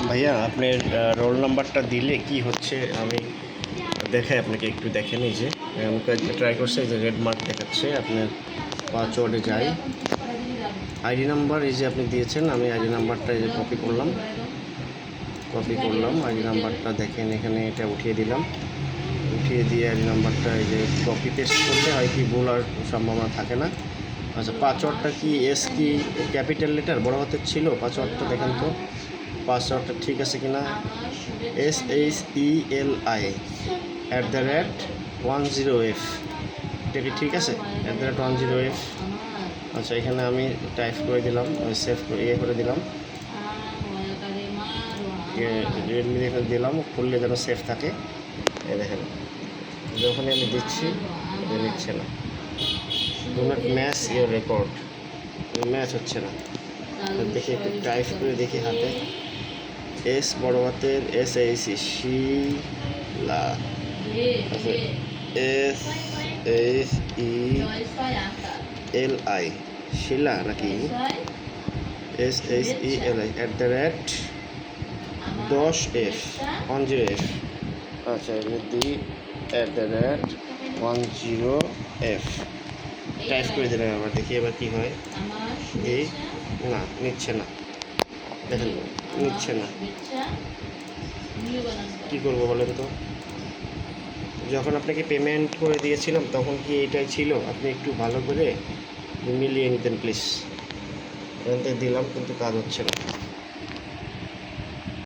ভাইয়া আপনার রোল নাম্বারটা দিলে কি হচ্ছে আমি দেখাই আপনাকে, একটু দেখেন। এই যে আমি ট্রাই করছি, এই যে রেড মার্ক দেখাচ্ছে। আপনার পাসওয়ার্ডে যাই, আইডি নাম্বার এই যে আপনি দিয়েছেন, আমি আইডি নাম্বারটা এই যে কপি করলাম আইডি নাম্বারটা দেখেন এখানে, এটা উঠিয়ে দিলাম। উঠিয়ে দিয়ে আইডি নাম্বারটা এই যে কপি পেস্ট করলে হয় কি ভুল আর সম্ভাবনা থাকে না। আচ্ছা, পাসওয়ার্ডটা কি এস কি ক্যাপিটাল লেটার বড় হাতের ছিল? পাসওয়ার্ডটা দেখেন তো, পাসওয়ার্ডটা ঠিক আছে কিনা। SHELI @10F, এটা কি ঠিক আছে? @10F। আচ্ছা, এখানে আমি টাইপ করে দিলাম, সেভ করে করে দিলাম, রেডমি এখানে দিলাম, খুললে যেন সেভ থাকে। এই দেখেন, যখনই আমি দিচ্ছি এটা নিচ্ছে না। Do not match your record, match হচ্ছে না। দেখি একটু টাইপ করে দেখি হাতে। এস বড় হাতের SHELI, আচ্ছা SHELI শিলা নাকি SHELI @10F। আচ্ছা, দিই @10F টাইপ করে দিলাম। আবার দেখি এবার কী হয়। এই না, নিচ্ছে না, দেখেন নিচ্ছে না। কী করবো বলেন তো? যখন আপনাকে পেমেন্ট করে দিয়েছিলাম তখন কি এটাই ছিল? আপনি একটু ভালো করে মিলিয়ে নিতেন প্লিজ। এখান থেকে দিলাম কিন্তু কাজ হচ্ছে না।